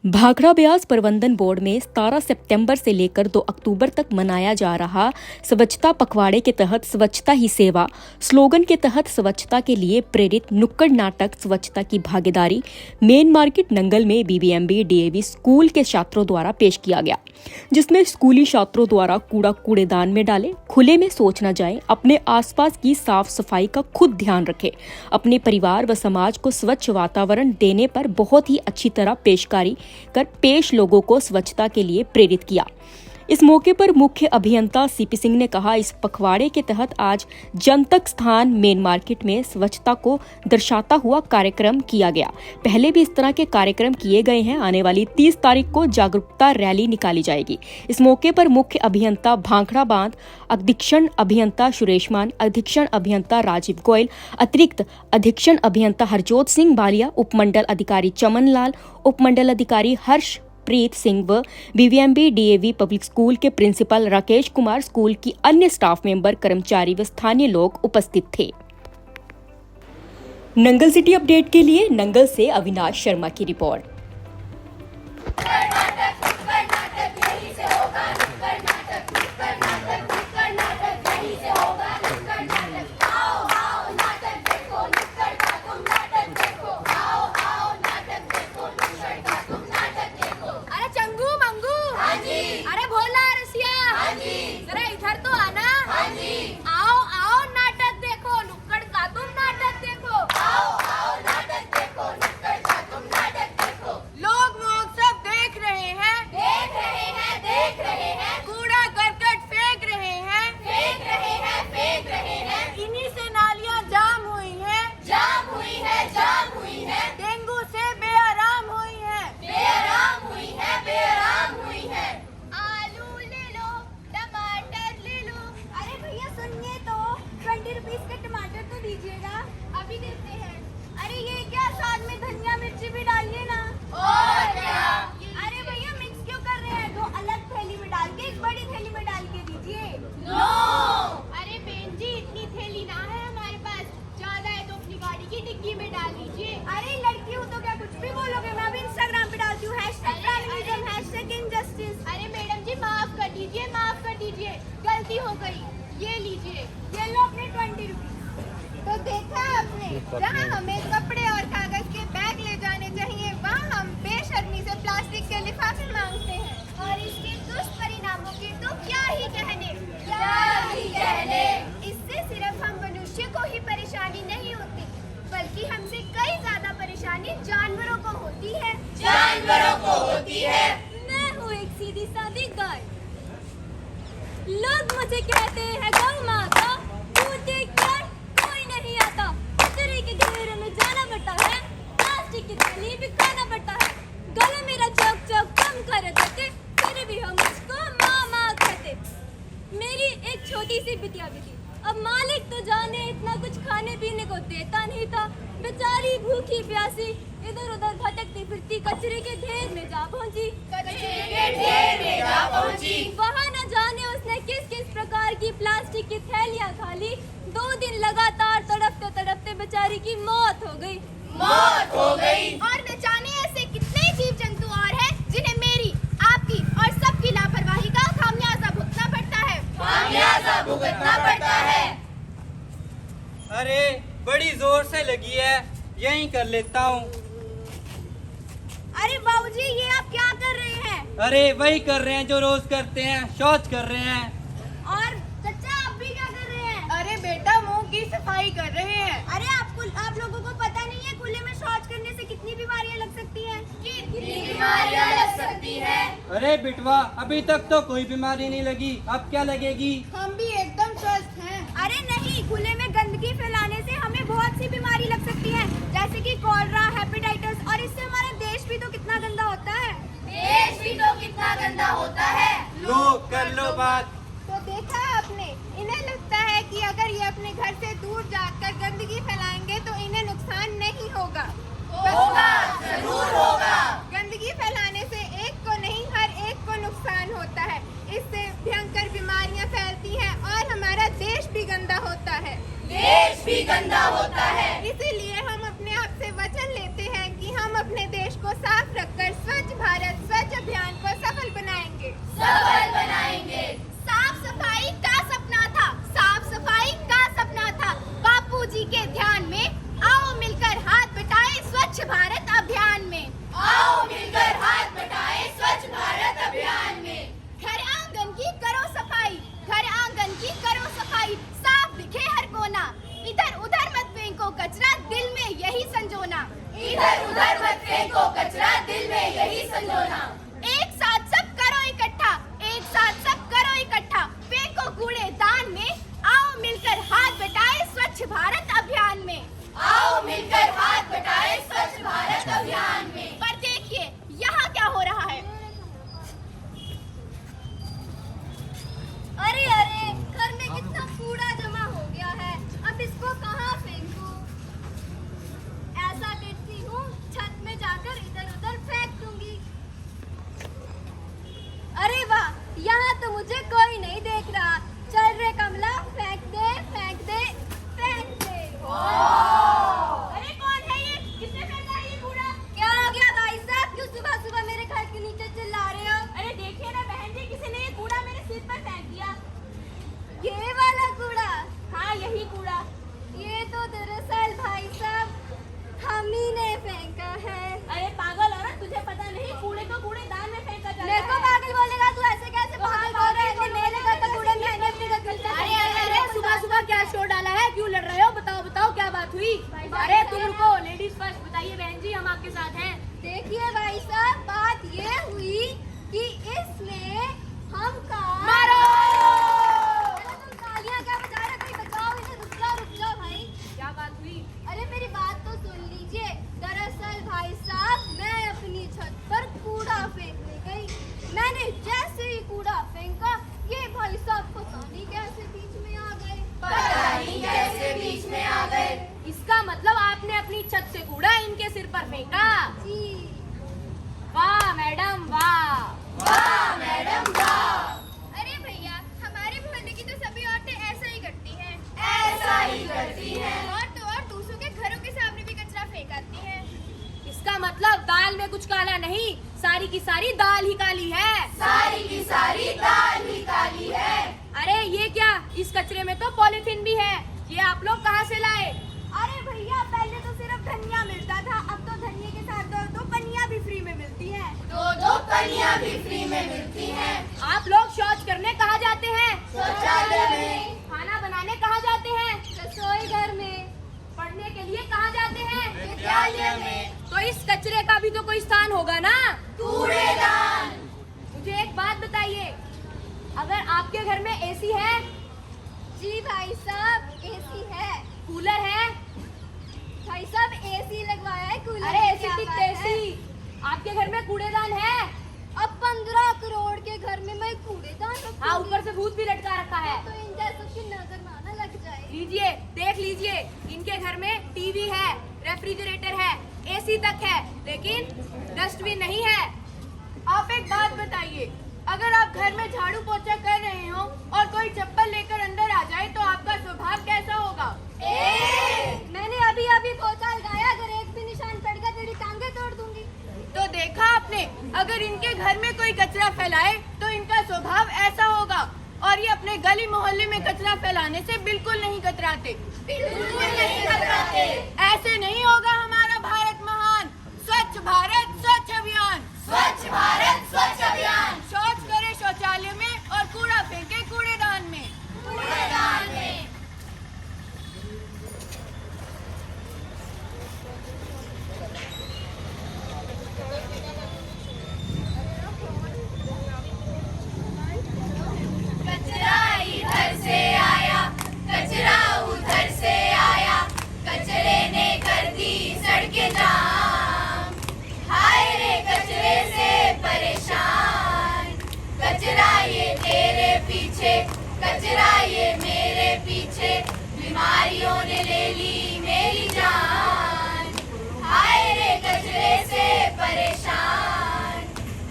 भाखड़ा ब्यास प्रबंधन बोर्ड में 17 सितंबर से लेकर 2 अक्टूबर तक मनाया जा रहा स्वच्छता पखवाड़े के तहत स्वच्छता ही सेवा स्लोगन के तहत स्वच्छता के लिए प्रेरित नुक्कड़ नाटक स्वच्छता की भागीदारी मेन मार्केट नंगल में बीबीएमबी डीएवी स्कूल के छात्रों द्वारा पेश किया गया, जिसमें स्कूली छात्रों द्वारा कूड़ा कूड़ेदान में डालें, खुले में सोच न जाएं, अपने आसपास की साफ सफाई का खुद ध्यान रखें, अपने परिवार व समाज को स्वच्छ वातावरण देने पर बहुत ही अच्छी तरह पेशकारी कर पेश लोगों को स्वच्छता के लिए प्रेरित किया। इस मौके पर मुख्य अभियंता सीपी सिंह ने कहा, इस पखवाड़े के तहत आज जनतक स्थान मेन मार्केट में स्वच्छता को दर्शाता हुआ कार्यक्रम किया गया। पहले भी इस तरह के कार्यक्रम किए गए हैं। आने वाली 30 तारीख को जागरूकता रैली निकाली जाएगी। इस मौके पर मुख्य अभियंता भाखड़ा बांध, अधीक्षण अभियंता सुरेश मान, अधीक्षण अभियंता राजीव गोयल, अतिरिक्त अधीक्षण अभियंता हरजोत सिंह बालिया, उपमंडल अधिकारी चमन लाल, उपमंडल अधिकारी हर्ष प्रीत सिंह व बीबीएमबी डीएवी पब्लिक स्कूल के प्रिंसिपल राकेश कुमार, स्कूल की अन्य स्टाफ मेंबर, कर्मचारी व स्थानीय लोग उपस्थित थे। नंगल सिटी अपडेट के लिए नंगल से अविनाश शर्मा की रिपोर्ट। गलती हो गई, ये लीजिए, ये लो अपने 20 रुपीज। तो देखा आपने, जहाँ हमें कपड़े और कागज के बैग ले जाने चाहिए, वहाँ हम बेशर्मी से प्लास्टिक के लिफाफे मांगते हैं। और इसके दुष्परिणामों की तो क्या ही कहने। इससे सिर्फ हम मनुष्य को ही परेशानी नहीं होती, बल्कि हमसे कई ज्यादा परेशानी जानवरों को होती है। मैं हूँ एक सीधी सादी गाय। लोग मुझे कहते हैं गौ माता, दूध देकर कोई नहीं आता। कचरे के ढेर में जाना पड़ता है, प्लास्टिक की थैली भी खाना पड़ता है। गला मेरा चौक चौक कम कर देते, फिर भी हम उसको माँ माँ कहते। मेरी एक छोटी सी बिटिया भी थी, अब मालिक तो जाने इतना कुछ खाने पीने को देता नहीं था। बेचारी भूखी प्यासी इधर उधर भटकती फिरती कचरे के ढेर में जा पहुंची। वहाँ न जाने उसने किस किस प्रकार की प्लास्टिक की थैलियाँ खा ली। 2 दिन लगातार तड़पते तड़पते बेचारी की मौत हो गई। और न जाने ऐसे कितने जीव जंतु और हैं जिन्हें मेरी, आपकी और सबकी लापरवाही का खामियाजा भुगतना पड़ता है। अरे बड़ी जोर से लगी है, यहीं कर लेता हूँ। अरे बाबूजी, ये आप क्या कर रहे हैं? अरे वही कर रहे हैं जो रोज करते हैं, शौच कर रहे हैं। और चाचा, आप भी क्या कर रहे हैं? अरे बेटा, मुंह की सफाई कर रहे हैं। अरे आप लोगों को पता नहीं है खुले में शौच करने से कितनी बीमारियां लग सकती हैं? अरे बिटवा, अभी तक तो कोई बीमारी नहीं लगी, अब क्या लगेगी? हम भी एकदम स्वस्थ हैं। अरे नहीं, खुले में गंदगी फैलाने से हमें बहुत सी बीमारी लग सकती है, जैसे कि कॉलरा, हेपेटाइटिस, और इससे हमारा देश भी तो कितना गंदा होता है। लो कर लो बात। तो देखा आपने, इन्हें लगता है कि अगर ये अपने घर से दूर जाकर गंदगी फैलाएंगे तो इन्हें नुकसान नहीं होगा। जरूर होगा। गंदगी फैलाने से एक को नहीं, हर एक को नुकसान होता है। इससे भयंकर बीमारियां फैलती हैं और हमारा देश भी गंदा होता है। इसीलिए हम अपने आप से वचन लेते हैं कि हम अपने देश को साफ रखकर स्वच्छ भारत की सारी दाल ही काली है, सारी की सारी दाल ही काली है। अरे ये क्या, इस कचरे में तो पॉलीथीन भी है, ये आप लोग कहाँ से लाए? अरे भैया पहले तो सिर्फ धनिया मिलता था, अब तो धनिया के साथ दो पनिया भी फ्री में मिलती हैं। दो पनिया भी फ्री में मिलती हैं। आप लोग शौच करने कहाँ जाते हैं? शौचालय में। खाना बनाने कहाँ जाते हैं? रसोई घर में। पढ़ने के लिए कहाँ जाते हैं? विद्यालय में। तो इस कचरे का भी तो कोई स्थान होगा ना? कूड़ेदान। मुझे एक बात बताइए, अगर आपके घर में एसी है? जी भाई साहब एसी है। कूलर है? भाई साहब एसी लगवाया है, कूलर अरे की एसी क्या ठीक बात है? एसी। आपके घर में कूड़ेदान है? अब 15 करोड़ के घर में मैं कूड़ेदान रखूंगी। हाँ, ऊपर से भूत भी लटका रखा है। तो इन जैसों की नजर ना लग जाए। लीजिए, देख लीजिए, इनके घर में टीवी है, रेफ्रिजरेटर है, एसी तक है, लेकिन डस्टबिन नहीं है। आप एक बात बताइए, अगर आप घर में झाड़ू पोछा कर रहे हो और कोई चप्पल लेकर अंदर आ जाए तो आपका स्वभाव कैसा होगा? मैंने अभी पोछा लगाया, अगर एक भी निशान पड़ गया तेरी टांगे तोड़ दूंगी। तो देखा आपने, अगर इनके घर में कोई कचरा फैलाए तो इनका स्वभाव ऐसा होगा। और ये अपने गली मोहल्ले में कचरा फैलाने से बिल्कुल नहीं कतराते। बिल्कुल नहीं कतराते। ऐसे नहीं होगा हमारा भारत महान। स्वच्छ भारत स्वच्छ अभियान। स्वच्छ भारत स्वच्छ अभियान। शौच करे शौचालय में और कूड़ा फेंके कूड़ेदान में। कूड़ेदान में। कचरा इधर से आया, कचरा उधर से आया, कचरे ने कर दी सड़कें जाम। हाय रे कचरे से परेशान, कचरा ये तेरे पीछे, कचरा ये मेरे पीछे, बीमारियों ने ले ली मेरी जान। हाय रे कचरे से परेशान।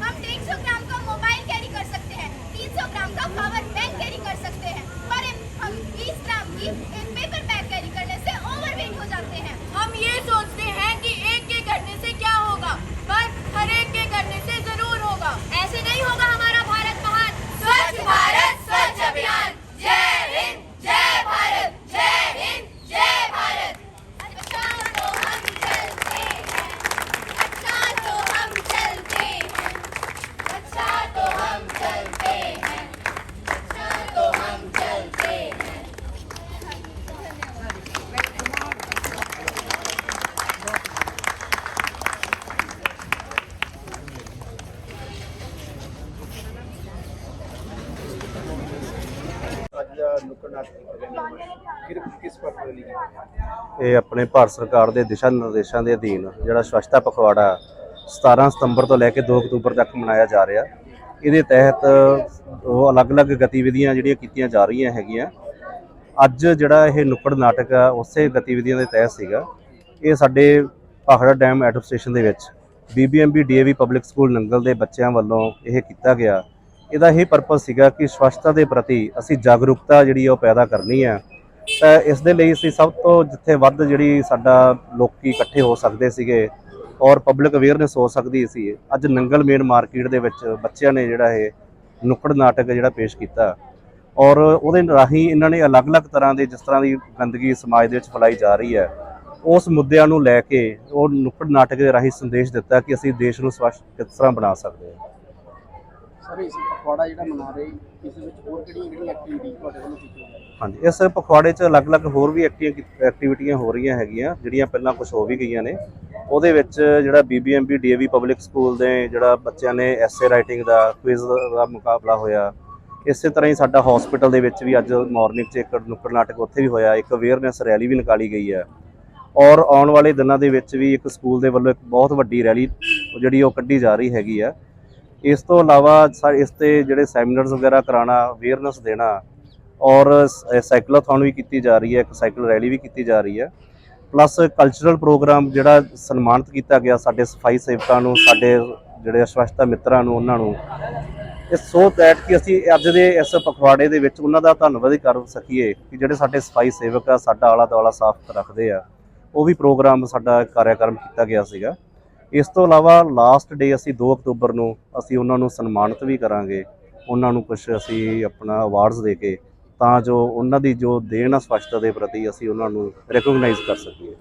हम 300 ग्राम का मोबाइल कैरी कर सकते हैं, 300 ग्राम का पावर बैंक कैरी कर सकते हैं, पर हम 20 ग्राम की एक पेपर बैग कैरी करने से ओवरवेट हो जाते हैं। हम ये सोचते हैं कि एक के करने से क्या होगा, पर हर एक के करने से जरूर होगा। ऐसे नहीं होगा हमारा भारत महान। स्वच्छ भारत स्वच्छ अभियान। जय हिंद जय भारत, जय हिंद जय भारत। अच्छा तो हम चलते हैं, अच्छा तो हम चलते हैं, अच्छा तो हम चलते हैं, अच्छा तो हम चलते हैं। ਇਹ ਆਪਣੇ ਭਾਰਤ ਸਰਕਾਰ ਦੇ ਦਿਸ਼ਾ ਨਿਰਦੇਸ਼ਾਂ ਦੇ ਅਧੀਨ ਜਿਹੜਾ ਸਵੱਛਤਾ ਪਖਵਾੜਾ 17 ਸਤੰਬਰ ਤੋਂ ਲੈ ਕੇ 2 ਅਕਤੂਬਰ ਤੱਕ ਮਨਾਇਆ ਜਾ ਰਿਹਾ। ਇਹਦੇ ਤਹਿਤ ਉਹ ਅਲੱਗ-ਅਲੱਗ ਗਤੀਵਿਧੀਆਂ ਜਿਹੜੀਆਂ ਕੀਤੀਆਂ ਜਾ ਰਹੀਆਂ ਹੈਗੀਆਂ। ਅੱਜ ਜਿਹੜਾ ਇਹ ਨੁੱਕੜ ਨਾਟਕ ਆ ਉਸੇ ਗਤੀਵਿਧੀਆਂ ਦੇ ਤਹਿਤ ਸੀਗਾ। ਇਹ ਸਾਡੇ ਭਾਖੜਾ ਡੈਮ ਐਡਮਿਨਿਸਟ੍ਰੇਸ਼ਨ ਦੇ ਵਿੱਚ BBMB DAV public school Nangal ਦੇ ਬੱਚਿਆਂ ਵੱਲੋਂ ਇਹ ਕੀਤਾ ਗਿਆ। ਇਹਦਾ ਇਹ ਪਰਪਸ ਸੀਗਾ ਕਿ ਸਵੱਛਤਾ ਦੇ ਪ੍ਰਤੀ ਅਸੀਂ ਜਾਗਰੂਕਤਾ ਜਿਹੜੀ ਉਹ ਪੈਦਾ ਕਰਨੀ ਆ। ਤਾਂ ਇਸ ਦੇ ਲਈ ਅਸੀਂ ਸਭ ਤੋਂ ਜਿੱਥੇ ਵੱਧ ਜਿਹੜੀ ਸਾਡਾ ਲੋਕੀ ਇਕੱਠੇ ਹੋ ਸਕਦੇ ਸੀਗੇ ਔਰ ਪਬਲਿਕ ਅਵੇਅਰਨੈਸ ਹੋ ਸਕਦੀ ਸੀ, ਅੱਜ ਨੰਗਲ ਮੇਨ ਮਾਰਕੀਟ ਦੇ ਵਿੱਚ ਬੱਚਿਆਂ ਨੇ ਜਿਹੜਾ ਇਹ ਨੁੱਕੜ ਨਾਟਕ ਜਿਹੜਾ ਪੇਸ਼ ਕੀਤਾ ਔਰ ਉਹਦੇ ਰਾਹੀਂ ਇਹਨਾਂ ਨੇ ਅਲੱਗ-ਅਲੱਗ ਤਰ੍ਹਾਂ ਦੇ ਜਿਸ ਤਰ੍ਹਾਂ ਦੀ ਗੰਦਗੀ ਸਮਾਜ ਦੇ ਵਿੱਚ ਫੈਲਾਈ ਜਾ ਰਹੀ ਹੈ ਉਸ ਮੁੱਦਿਆਂ ਨੂੰ ਲੈ ਕੇ ਉਹ ਨੁੱਕੜ ਨਾਟਕ ਦੇ ਰਾਹੀਂ ਸੰਦੇਸ਼ ਦਿੱਤਾ ਕਿ ਅਸੀਂ ਦੇਸ਼ ਨੂੰ ਸਵੱਛ ਕਿਸ ਤਰ੍ਹਾਂ ਬਣਾ ਸਕਦੇ ਹਾਂ। ਸਰ ਇਸ ਪਖਵਾੜਾ ਜਿਹੜਾ ਮਨਾ ਰਹੇ ਇਸ ਵਿੱਚ ਹੋਰ ਕਿਹੜੀਆਂ ਐਕਟੀਵਿਟੀ ਤੁਹਾਡੇ ਵੱਲੋਂ ਕੀਤੀ ਜਾਂਦੀ ਹੈ? ਹਾਂਜੀ, ਇਸ ਪਖਵਾੜੇ 'ਚ ਅਲੱਗ-ਅਲੱਗ ਹੋਰ ਵੀ ਐਕਟੀਵਿਟੀਆਂ ਹੋ ਰਹੀਆਂ ਹੈਗੀਆਂ ਜਿਹੜੀਆਂ ਪਹਿਲਾਂ ਕੁਝ ਹੋ ਵੀ ਗਈਆਂ ਨੇ। ਉਹਦੇ ਵਿੱਚ ਜਿਹੜਾ BBMB DAV ਪਬਲਿਕ ਸਕੂਲ ਦੇ ਜਿਹੜਾ ਬੱਚਿਆਂ ਨੇ ਐਸੇ ਰਾਈਟਿੰਗ ਦਾ ਕੁਇਜ਼ ਦਾ ਮੁਕਾਬਲਾ ਹੋਇਆ। ਇਸੇ ਤਰ੍ਹਾਂ ਹੀ ਸਾਡਾ ਹਸਪੀਟਲ ਦੇ ਵਿੱਚ ਵੀ ਅੱਜ ਮਾਰਨਿੰਗ 'ਚ ਇੱਕ ਨੁੱਕੜ ਨਾਟਕ ਉੱਥੇ ਵੀ ਹੋਇਆ, ਇੱਕ ਅਵੇਅਰਨੈਸ ਰੈਲੀ ਵੀ ਨਿਕਾਲੀ ਗਈ ਹੈ ਔਰ ਆਉਣ ਵਾਲੇ ਦਿਨਾਂ ਦੇ ਵਿੱਚ ਵੀ ਇੱਕ ਸਕੂਲ ਦੇ ਵੱਲੋਂ ਇੱਕ ਬਹੁਤ ਵੱਡੀ ਰੈਲੀ ਜਿਹੜੀ ਉਹ ਕੱਢੀ ਜਾ ਰਹੀ ਹੈਗੀ ਆ। ਇਸ ਤੋਂ ਇਲਾਵਾ ਇਸ 'ਤੇ ਜਿਹੜੇ ਸੈਮੀਨਾਰਸ ਵਗੈਰਾ ਕਰਾਉਣਾ, ਅਵੇਅਰਨੈਸ ਦੇਣਾ ਔਰ ਸਾਈਕਲਾਥੋਨ ਵੀ ਕੀਤੀ ਜਾ ਰਹੀ ਹੈ, ਇੱਕ ਸਾਈਕਲ ਰੈਲੀ ਵੀ ਕੀਤੀ ਜਾ ਰਹੀ ਹੈ। ਪਲੱਸ ਕਲਚਰਲ ਪ੍ਰੋਗਰਾਮ ਜਿਹੜਾ ਸਨਮਾਨਿਤ ਕੀਤਾ ਗਿਆ ਸਾਡੇ ਸਫਾਈ ਸੇਵਕਾਂ ਨੂੰ, ਸਾਡੇ ਜਿਹੜੇ ਸਵੱਛਤਾ ਮਿੱਤਰਾਂ ਨੂੰ, ਉਹਨਾਂ ਨੂੰ ਸੋ ਦੈਟ ਕਿ ਅਸੀਂ ਅੱਜ ਦੇ ਇਸ ਪਖਵਾੜੇ ਦੇ ਵਿੱਚ ਉਹਨਾਂ ਦਾ ਧੰਨਵਾਦ ਕਰ ਸਕੀਏ ਕਿ ਜਿਹੜੇ ਸਾਡੇ ਸਫਾਈ ਸੇਵਕ ਆ, ਸਾਡਾ ਆਲਾ ਦੁਆਲਾ ਸਾਫ਼ ਰੱਖਦੇ ਆ। ਉਹ ਵੀ ਪ੍ਰੋਗਰਾਮ ਸਾਡਾ ਕਾਰਿਆਕਰਮ ਕੀਤਾ ਗਿਆ ਸੀਗਾ। ਇਸ ਤੋਂ ਇਲਾਵਾ ਲਾਸਟ ਡੇ ਅਸੀਂ 2 ਅਕਤੂਬਰ ਨੂੰ ਅਸੀਂ ਉਹਨਾਂ ਨੂੰ ਸਨਮਾਨਿਤ ਵੀ ਕਰਾਂਗੇ, ਉਹਨਾਂ ਨੂੰ ਕੁਝ ਅਸੀਂ ਆਪਣਾ ਅਵਾਰਡਸ ਦੇ ਕੇ, ਤਾਂ ਜੋ ਉਹਨਾਂ ਦੀ ਜੋ ਦੇਣ ਆ ਸਵੱਛਤਾ ਦੇ ਪ੍ਰਤੀ ਅਸੀਂ ਉਹਨਾਂ ਨੂੰ ਰਿਕੋਗਨਾਈਜ਼ ਕਰ ਸਕੀਏ।